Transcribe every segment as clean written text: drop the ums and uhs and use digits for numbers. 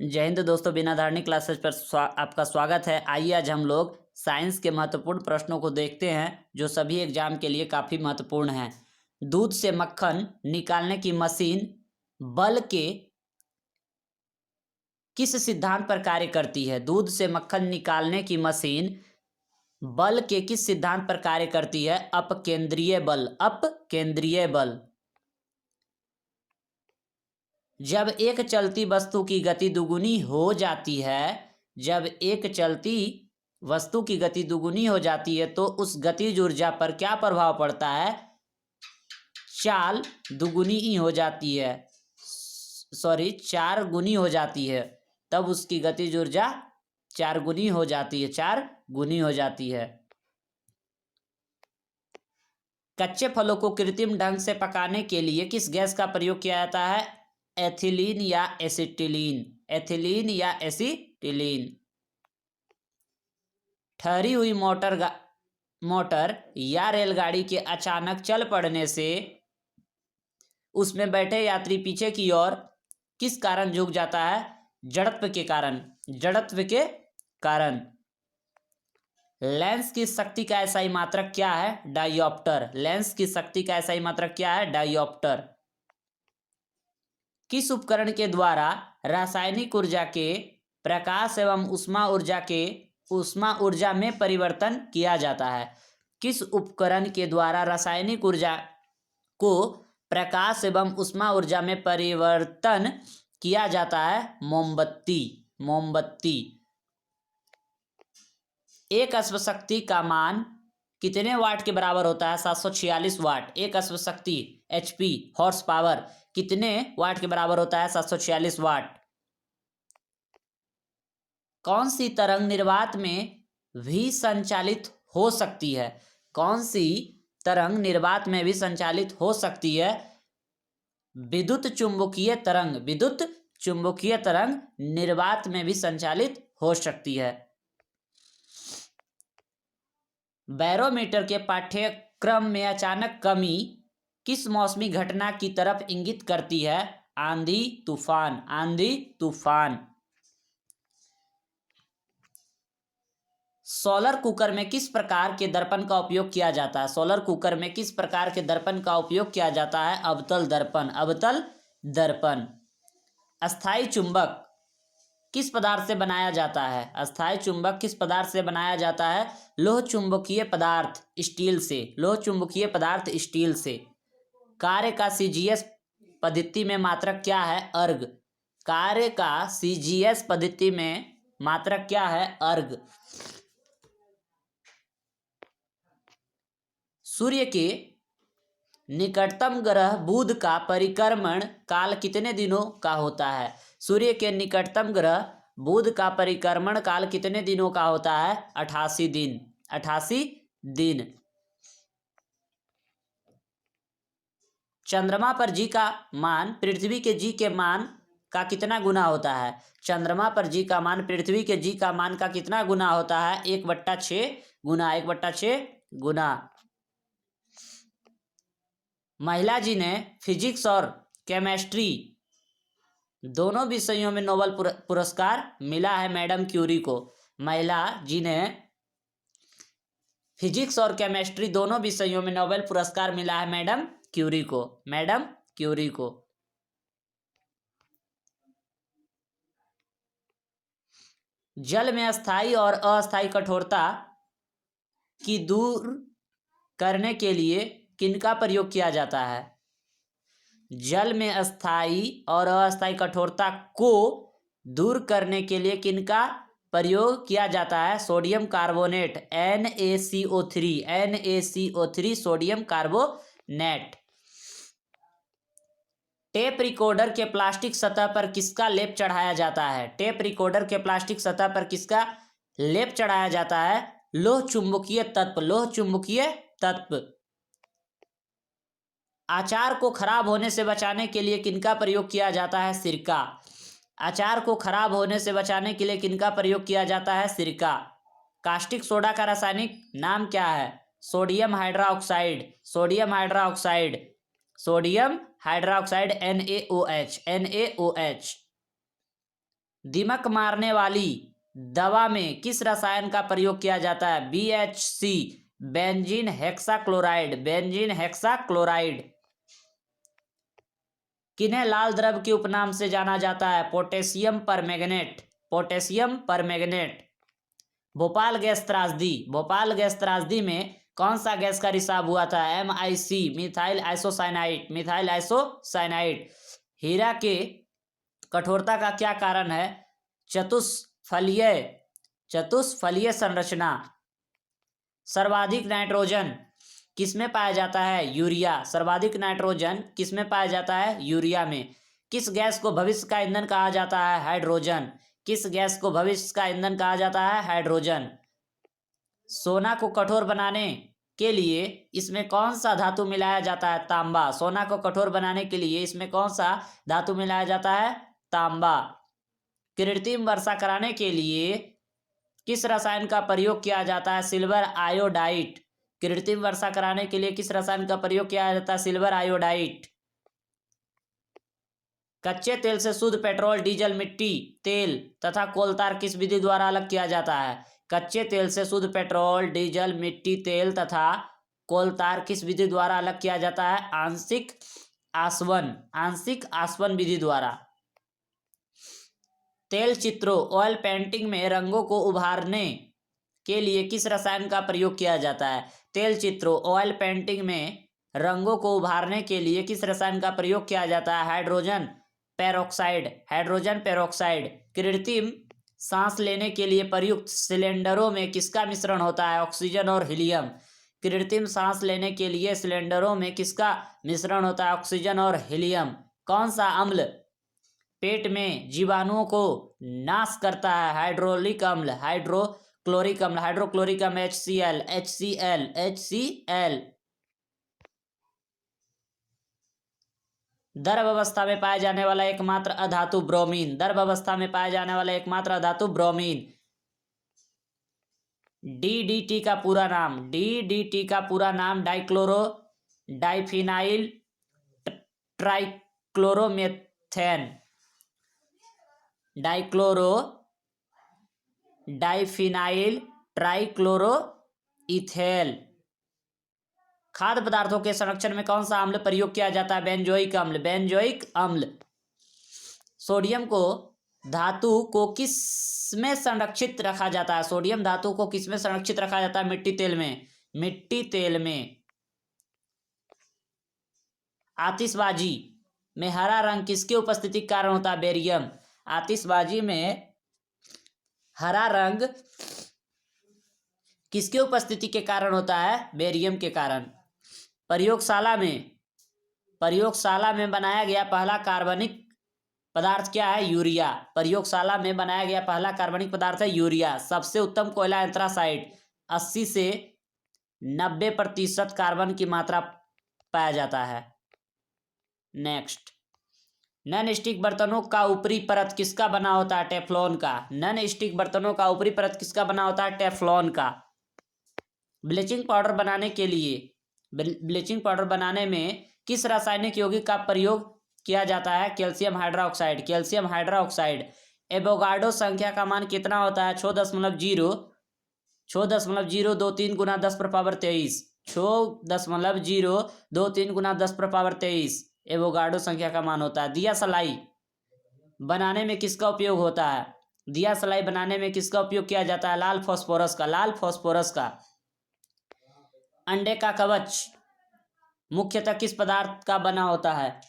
जय हिंद दोस्तों, बिना धारणी क्लासेस पर आपका स्वागत है। आइए आज हम लोग साइंस के महत्वपूर्ण प्रश्नों को देखते हैं जो सभी एग्जाम के लिए काफ़ी महत्वपूर्ण हैं। दूध से मक्खन निकालने की मशीन बल के किस सिद्धांत पर कार्य करती है? दूध से मक्खन निकालने की मशीन बल के किस सिद्धांत पर कार्य करती है? अपकेंद्रीय बल। अपकेंद्रीय बल। जब एक चलती वस्तु की गति दुगुनी हो जाती है, जब एक चलती वस्तु की गति दुगुनी हो जाती है तो उस गतिज ऊर्जा पर क्या प्रभाव पड़ता है? चाल दुगुनी ही हो जाती है, सॉरी 4 गुनी हो जाती है, तब उसकी गतिज ऊर्जा 4 गुनी हो जाती है, 4 गुनी हो जाती है। कच्चे फलों को कृत्रिम ढंग से पकाने के लिए किस गैस का प्रयोग किया जाता है? एथिलीन या एसिटिलीन। एथिलीन या एसिटिलीन। ठहरी हुई मोटर या रेलगाड़ी के अचानक चल पड़ने से उसमें बैठे यात्री पीछे की ओर किस कारण झुक जाता है? जड़त्व के कारण। जड़त्व के कारण। लेंस की शक्ति का एसआई मात्रक क्या है? डायोप्टर। लेंस की शक्ति का एसआई मात्रक क्या है? डायोप्टर। किस उपकरण के द्वारा रासायनिक ऊर्जा के प्रकाश एवं ऊष्मा ऊर्जा में परिवर्तन किया जाता है? किस उपकरण के द्वारा रासायनिक ऊर्जा को प्रकाश एवं ऊष्मा ऊर्जा में परिवर्तन किया जाता है? मोमबत्ती। मोमबत्ती। एक अश्वशक्ति का मान कितने वाट के बराबर होता है? 746 वाट। एक अश्वशक्ति एचपी हॉर्स पावर कितने वाट के बराबर होता है? 746 वाट। कौन सी तरंग निर्वात में भी संचालित हो सकती है? कौन सी तरंग निर्वात में भी संचालित हो सकती है? विद्युत चुंबकीय तरंग। विद्युत चुंबकीय तरंग निर्वात में भी संचालित हो सकती है। बैरोमीटर के पाठ्यक्रम में अचानक कमी किस मौसमी घटना की तरफ इंगित करती है? आंधी तूफान। आंधी तूफान। सोलर कुकर में किस प्रकार के दर्पण का उपयोग किया जाता है? सोलर कुकर में किस प्रकार के दर्पण का उपयोग किया जाता है? अवतल दर्पण। अवतल दर्पण। अस्थाई चुंबक किस पदार्थ से बनाया जाता है? अस्थाई चुंबक किस पदार्थ से बनाया जाता है? लोह चुंबकीय पदार्थ स्टील से। लोह चुंबकीय पदार्थ स्टील से। कार्य का सीजीएस पद्धति में मात्रक क्या है? अर्ग। कार्य का सीजीएस पद्धति में मात्रक क्या है? अर्ग। सूर्य के निकटतम ग्रह बुध का परिक्रमण काल कितने दिनों का होता है? सूर्य के निकटतम ग्रह बुध का परिक्रमण काल कितने दिनों का होता है? 88 दिन। 88 दिन। चंद्रमा पर जी का मान पृथ्वी के जी के मान का कितना गुना होता है? चंद्रमा पर जी का मान पृथ्वी के जी का मान का कितना गुना होता है? 1/6 गुना। 1/6 गुना। महिला जी ने फिजिक्स और केमिस्ट्री दोनों विषयों में नोबेल पुरस्कार मिला है मैडम क्यूरी को। महिला जी ने फिजिक्स और केमिस्ट्री दोनों विषयों में नोबेल पुरस्कार मिला है मैडम क्यूरी को। मैडम क्यूरी को। जल में स्थायी और अस्थायी कठोरता की दूर करने के लिए किनका प्रयोग किया जाता है? जल में स्थायी और अस्थायी कठोरता को दूर करने के लिए किनका प्रयोग किया जाता है? Sodium carbonate NaCO3। NaCO3 sodium carbonate. Tape recorder के प्लास्टिक सतह पर किसका लेप चढ़ाया जाता है? टेप रिकॉर्डर के प्लास्टिक सतह पर किसका लेप चढ़ाया जाता है? लोह चुंबकीय तत्व। लोह चुंबकीय तत्व। अचार को खराब होने से बचाने के लिए किनका प्रयोग किया जाता है? सिरका। अचार को खराब होने से बचाने के लिए किनका प्रयोग किया जाता है? सिरका। कास्टिक सोडा का रासायनिक नाम क्या है? Sodium hydroxide. Sodium hydroxide. Sodium hydroxide NaOH। NaOH। दीमक मारने वाली दवा में किस रसायन का प्रयोग किया जाता है? BHC, benzene hexachloride, benzene hexachloride. किन्हें लाल द्रव के उपनाम से जाना जाता है? Potassium permanganate, potassium permanganate. Bhopal gas त्रासदी, भोपाल गैस त्रासदी में कौन सा गैस का रिसाव हुआ था? MIC, methyl isocyanide, methyl isocyanide. हीरा के कठोरता का क्या कारण है? चतुष्फलीय, चतुष्फलीय संरचना। सर्वाधिक नाइट्रोजन किसमें पाया जाता है? यूरिया। सर्वाधिक नाइट्रोजन किसमें पाया जाता है? यूरिया में। किस गैस को भविष्य का ईंधन कहा जाता है? हाइड्रोजन। किस गैस को भविष्य का ईंधन कहा जाता है? हाइड्रोजन। सोना को कठोर बनाने के लिए इसमें कौन सा धातु मिलाया जाता है? तांबा। सोना को कठोर बनाने के लिए इसमें कौन सा धातु मिलाया जाता है? तांबा। कृत्रिम वर्षा कराने के लिए किस रसायन का प्रयोग किया जाता है? Silver iodide. कृत्रिम वर्षा कराने के लिए किस रसायन का प्रयोग किया जाता है? Silver iodide. कच्चे तेल से शुद्ध पेट्रोल, डीजल, मिट्टी तेल तथा कोलतार किस विधि द्वारा अलग किया जाता है? कच्चे तेल से शुद्ध पेट्रोल, डीजल, मिट्टी तेल तथा कोलतार किस विधि द्वारा अलग किया जाता है? आंशिक आसवन, आंशिक आसवन विधि द्वारा। तेल चित्रों, ऑयल पेंटिंग में रंगों को उभारने के लिए किस रसायन का प्रयोग किया जाता है? तेल चित्रों, ऑयल पेंटिंग में रंगों को उभारने के लिए किस रसायन का प्रयोग किया जाता है? Hydrogen peroxide, hydrogen peroxide. कृत्रिम सांस लेने के लिए प्रयुक्त सिलेंडरों में किसका मिश्रण होता है? ऑक्सीजन और हीलियम। कृत्रिम सांस लेने के लिए सिलेंडरों में किसका मिश्रण होता है? ऑक्सीजन और हीलियम। कौन सा अम्ल पेट में जीवाणुओं को नाश करता है? हाइड्रोलिक अम्ल, हाइड्रोक्लोरिक अम्ल, हाइड्रोक्लोरिक अम्ल। HCl, HCl, HCl। द्रव अवस्था में पाया जाने वाला एकमात्र अधातु ब्रोमीन, द्रव अवस्था में पाया जाने वाला एकमात्र अधातु ब्रोमीन। DDT का पूरा नाम, DDT का पूरा नाम dichloro diphenyl trichloromethane, dichloro diphenyl trichloro ethyl. खाद्य पदार्थों के संरक्षण में कौन सा अम्ल प्रयोग किया जाता है? बेंजोइक अम्ल, बेंजोइक अम्ल। सोडियम को धातु को किस में संरक्षित रखा जाता है? सोडियम धातु को किस में संरक्षित रखा जाता है? मिट्टी तेल में, मिट्टी तेल में। आतिशबाजी में हरा रंग किसके उपस्थिति के कारण होता है? बेरियम। आतिशबाजी में हरा रंग किसके उपस्थिति के कारण होता है? बेरियम के कारण। प्रयोगशाला में बनाया गया पहला कार्बनिक पदार्थ क्या है? यूरिया। प्रयोगशाला में बनाया गया पहला कार्बनिक पदार्थ है यूरिया। सबसे उत्तम कोयला एंथ्रासाइट, 80 से 90% कार्बन की मात्रा पाया जाता है। नेक्स्ट, नॉन स्टिक बर्तनों का ऊपरी परत किसका बना होता है? टेफ्लॉन का। नॉन स्टिक बर्तनों का ऊपरी परत किसका बना होता है? टेफ्लॉन का। ब्लीचिंग पाउडर बनाने के लिए, ब्लीचिंग पाउडर बनाने में किस रासायनिक यौगिक का प्रयोग किया जाता है? Calcium hydroxide, calcium hydroxide. Avogadro संख्या का मान कितना होता है? 6.023 गुना 10⁻23, 6.023 गुना 10⁻23 एवोगाड्रो संख्या का मान होता है। दिया सलाई बनाने में किसका उपयोग होता है? दिया सलाई बनाने में किसका उपयोग किया जाता है? लाल फास्फोरस का, लाल फास्फोरस का। अंडे का कवच मुख्यतः किस पदार्थ का बना होता है?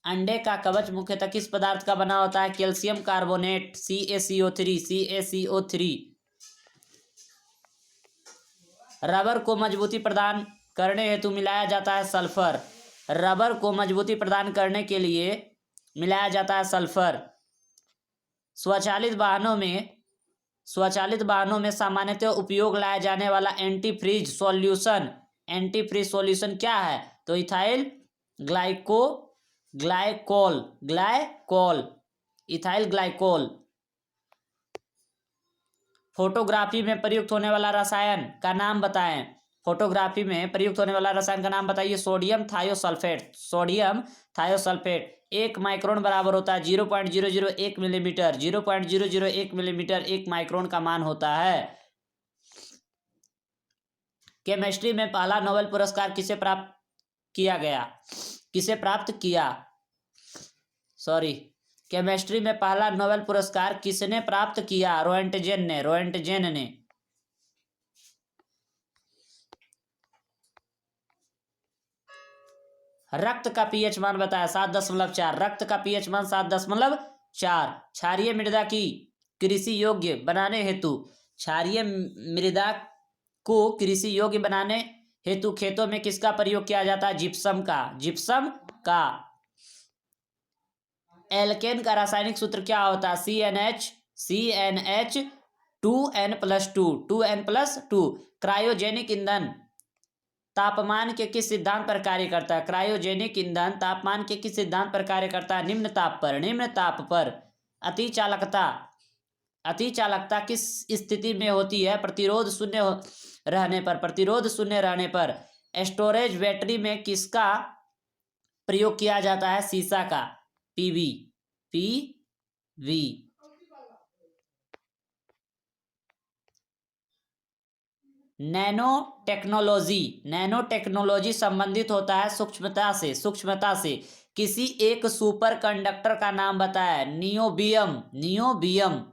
अंडे का कवच मुख्यतः किस पदार्थ का बना होता है? Calcium carbonate, CaCO3, CaCO3। Rubber को मजबूती प्रदान करने हेतु मिलाया जाता है सल्फर, रबर को मजबूती प्रदान करने के लिए मिलाया जाता है सल्फर। स्वचालित वाहनों में सामान्यतः उपयोग लाया जाने वाला एंटीफ्रीज सॉल्यूशन, एंटीफ्रीज सॉल्यूशन क्या है? तो ethyl glycol, ethyl glycol. Photography में प्रयुक्त होने वाला रसायन का नाम बताएं। फोटोग्राफी में प्रयुक्त होने वाला रसायन का नाम बताइए। Sodium thiosulphate. Sodium thiosulphate. 1 micron बराबर होता है 0.001 मिलीमीटर। 0.001 मिलीमीटर 1 माइक्रोन का मान होता है। केमिस्ट्री में पहला नोबेल पुरस्कार किसे प्राप्त किया गया? किसे प्राप्त किया? सॉरी, केमिस्ट्री में पहला नोबेल पुरस्कार किसने प्राप्त किया? रोएंटजेन ने। रोएंटजेन ने। रक्त का पीएच मान बताया 7.4। रक्त का पीएच मान 7.4। क्षारीय मृदा की कृषि योग्य बनाने हेतु, क्षारीय मृदा को कृषि योग्य बनाने हेतु खेतों में किसका प्रयोग किया जाता है? जिप्सम का। जिप्सम का। एल्केन का रासायनिक सूत्र क्या होता है? CnH 2n+2। 2n+2। क्रायोजेनिक ईंधन तापमान के किस सिद्धांत पर कार्य करता है? क्रायोजेनिक ईंधन तापमान के किस सिद्धांत पर कार्य करता है? निम्न ताप पर। निम्न ताप पर। अति चालकता। अति चालकता किस स्थिति में होती है? प्रतिरोध शून्य रहने पर। प्रतिरोध शून्य रहने पर। स्टोरेज बैटरी में किसका प्रयोग किया जाता है? सीसा का। PV. Nano technology. Nano technology संबंधित होता है सूक्ष्मता से। सूक्ष्मता से। किसी एक सुपर कंडक्टर का नाम बताया। नियोबियम। नियोबियम।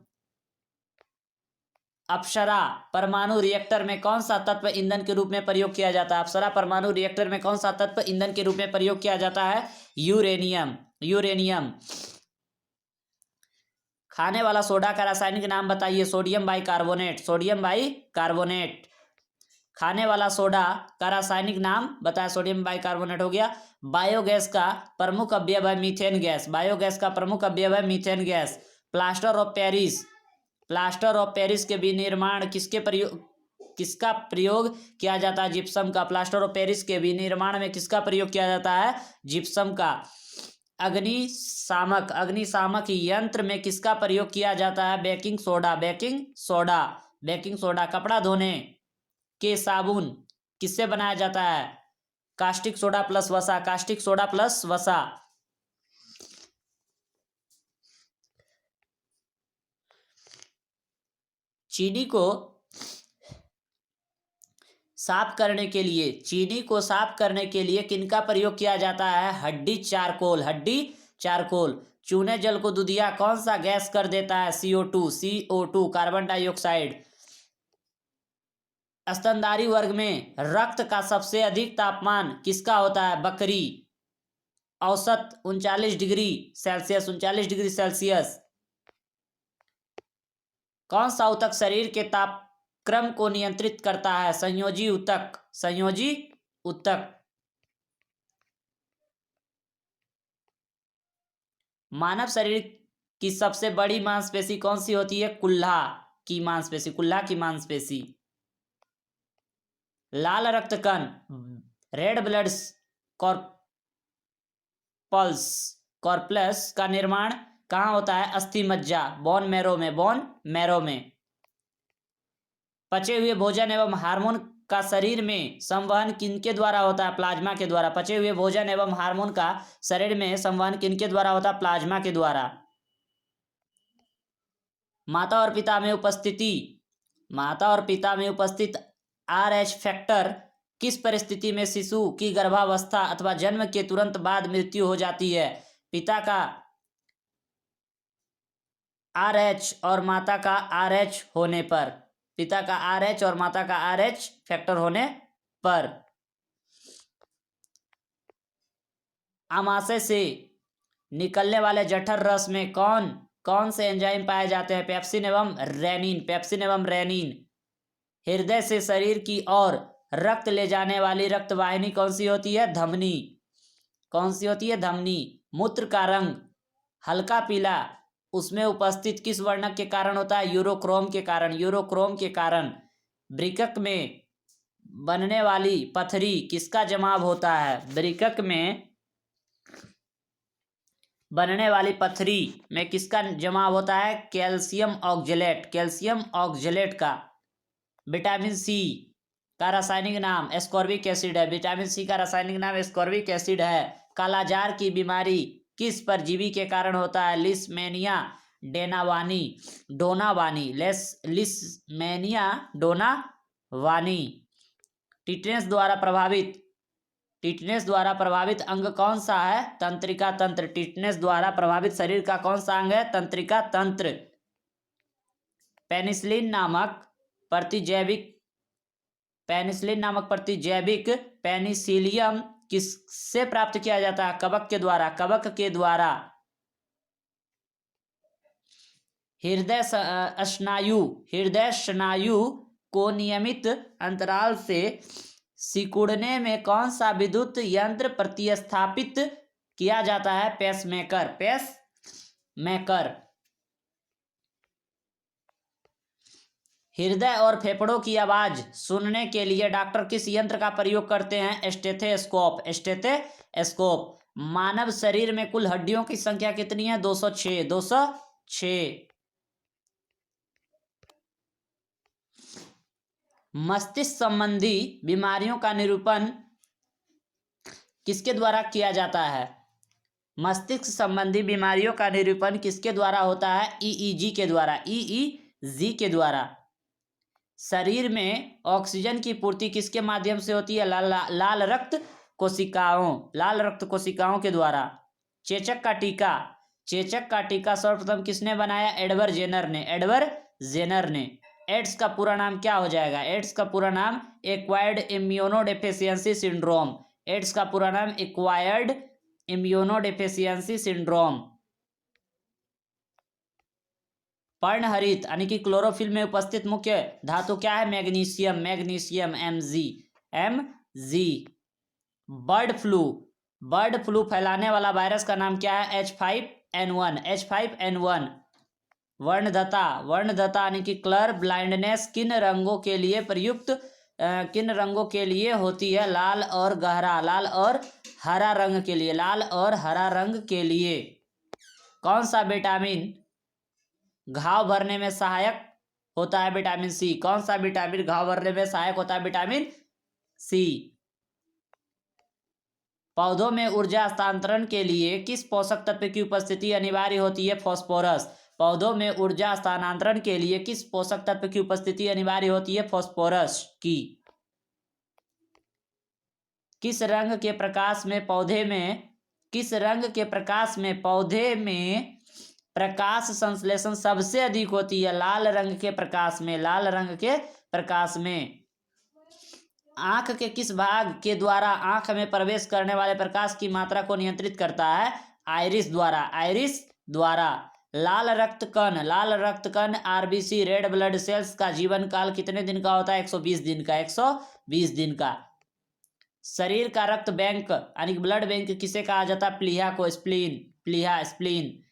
अप्सरा परमाणु रिएक्टर में कौन सा तत्व ईंधन के रूप में प्रयोग किया जाता है? अप्सरा परमाणु रिएक्टर में कौन सा तत्व ईंधन के रूप में प्रयोग किया जाता है? यूरेनियम। यूरेनियम। खाने वाला सोडा का रासायनिक नाम बताइए। Sodium bicarbonate. Sodium bicarbonate. खाने वाला सोडा का रासायनिक नाम बताया। सोडियम बाइकार्बोनेट हो गया। बायोगैस का प्रमुख अवयव है मीथेन गैस। बायोगैस का प्रमुख अवयव है methane gas. Plaster of Paris. Plaster of Paris के विनिर्माण किसका प्रयोग किया जाता है? जिप्सम का। प्लास्टर ऑफ पेरिस के विनिर्माण में किसका प्रयोग किया जाता है? जिप्सम का। अग्निशामक। अग्निशामक यंत्र में किसका प्रयोग किया जाता है? Baking soda. Baking soda. Baking soda. कपड़ा धोने के साबुन किससे बनाया जाता है? कास्टिक सोडा प्लस वसा। कास्टिक सोडा प्लस वसा। चीनी को साफ करने के लिए, चीनी को साफ करने के लिए किनका प्रयोग किया जाता है? हड्डी चारकोल। हड्डी चारकोल। चूने जल को दूधिया कौन सा गैस कर देता है? CO2। CO2 carbon dioxide. स्तनधारी वर्ग में रक्त का सबसे अधिक तापमान किसका होता है? बकरी। औसत 39 डिग्री सेल्सियस। 39 degree Celsius. कौन सा ऊतक शरीर के तापक्रम को नियंत्रित करता है? संयोजी ऊतक। संयोजी ऊतक। मानव शरीर की सबसे बड़ी मांसपेशी कौन सी होती है? कुल्हा की मांसपेशी। कुल्हा की मांसपेशी। लाल रक्त कण रेड ब्लड कॉर्पल्स कॉर्पल्स का निर्माण कहाँ होता है? अस्थि मज्जा। बोन मैरो में। बोन मैरो में। पचे हुए भोजन एवं हार्मोन का शरीर में संवहन किनके द्वारा होता है? प्लाज्मा के द्वारा। पचे हुए भोजन एवं हार्मोन का शरीर में संवहन किनके द्वारा होता है? प्लाज्मा के द्वारा। माता और पिता में उपस्थिति। माता और पिता में उपस्थित RH फैक्टर किस परिस्थिति में शिशु की गर्भावस्था अथवा जन्म के तुरंत बाद मृत्यु हो जाती है? पिता का RH और माता का RH होने पर। पिता का RH और माता का RH फैक्टर होने पर। आमाशय से निकलने वाले जठर रस में कौन कौन से एंजाइम पाए जाते हैं? पेप्सिन एवं रेनिन। पेप्सिन एवं रेनिन। हृदय से शरीर की ओर रक्त ले जाने वाली रक्त वाहिनी कौन सी होती है? धमनी। कौन सी होती है? धमनी। मूत्र का रंग हल्का पीला उसमें उपस्थित किस वर्णक के कारण होता है? यूरोक्रोम के कारण। यूरोक्रोम के कारण। वृक्क में बनने वाली पथरी किसका जमाव होता है? वृक्क में बनने वाली पथरी में किसका जमाव होता है? Calcium oxalate. कैल्शियम ऑक्जेलेट का। विटामिन C का रासायनिक नाम एस्कॉर्बिक एसिड है। विटामिन सी का रासायनिक नाम एस्कॉर्बिक एसिड है। कालाजार की बीमारी किस परजीवी के कारण होता है? Leishmania donovani Leishmania donovani. Tetanus द्वारा प्रभावित अंग कौन सा है? तंत्रिका तंत्र। टिटनेस द्वारा प्रभावित शरीर का कौन सा अंग है? तंत्रिका तंत्र। पेनिसिलिन नामक प्रतिजैविक पेनिसिलियम किससे प्राप्त किया जाता है? कवक के द्वारा। हृदय स्नायु को नियमित अंतराल से सिकुड़ने में कौन सा विद्युत यंत्र प्रतिस्थापित किया जाता है? पेसमेकर। हृदय और फेफड़ों की आवाज सुनने के लिए डॉक्टर किस यंत्र का प्रयोग करते हैं? स्टेथोस्कोप। मानव शरीर में कुल हड्डियों की संख्या कितनी है? 206। मस्तिष्क संबंधी बीमारियों का निरूपण किसके द्वारा किया जाता है? मस्तिष्क संबंधी बीमारियों का निरूपण किसके द्वारा होता है? ईईजी के द्वारा। शरीर में ऑक्सीजन की पूर्ति किसके माध्यम से होती है? लाल रक्त कोशिकाओं के द्वारा। चेचक का टीका सर्वप्रथम किसने बनाया? एडवर्ड जेनर ने। एड्स का पूरा नाम क्या हो जाएगा? एड्स का पूरा नाम एक्वायर्ड इम्यूनोडेफिशिएंसी सिंड्रोम। पर्णहरित यानी कि क्लोरोफिल में उपस्थित मुख्य धातु क्या है? Magnesium Mg। बर्ड फ्लू फैलाने वाला वायरस का नाम क्या है? H5N1। वर्णदता यानी कि कलर ब्लाइंडनेस किन रंगों के लिए होती है? लाल और हरा रंग के लिए। कौन सा विटामिन घाव भरने में सहायक होता है? Vitamin C. कौन सा विटामिन घाव भरने में सहायक होता है? Vitamin C. पौधों में ऊर्जा हस्तांतरण के लिए किस पोषक तत्व की उपस्थिति अनिवार्य होती है? फास्फोरस। पौधों में ऊर्जा हस्तांतरण के लिए किस पोषक तत्व की उपस्थिति अनिवार्य होती है? फास्फोरस की। किस रंग के प्रकाश में प्रकाश संश्लेषण सबसे अधिक होती है? लाल रंग के प्रकाश में। आंख के किस भाग के द्वारा आंख में प्रवेश करने वाले प्रकाश की मात्रा को नियंत्रित करता है? आइरिस द्वारा। लाल रक्त कण आरबीसी रेड ब्लड सेल्स का जीवन काल कितने दिन का होता है? 120 दिन का। शरीर का रक्त बैंक यानी ब्लड बैंक किसे कहा जाता है? प्लीहा को। स्प्लीन।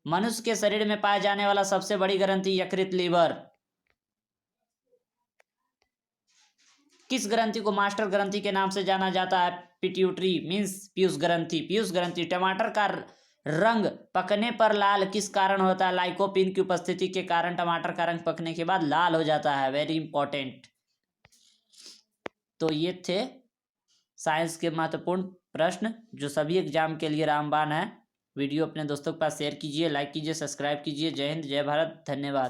मनुष्य के शरीर में पाए जाने वाला सबसे बड़ी ग्रंथि? यकृत लीवर। किस ग्रंथि को मास्टर ग्रंथि के नाम से जाना जाता है? पिट्यूटरी पीयूष ग्रंथि। टमाटर का रंग पकने पर लाल किस कारण होता है? लाइकोपीन की उपस्थिति के कारण टमाटर का रंग पकने के बाद लाल हो जाता है। Very important. तो ये थे साइंस के महत्वपूर्ण प्रश्न जो सभी एग्जाम के लिए रामबाण है। वीडियो अपने दोस्तों के पास शेयर कीजिए, लाइक कीजिए, सब्सक्राइब कीजिए। जय हिंद, जय भारत, धन्यवाद।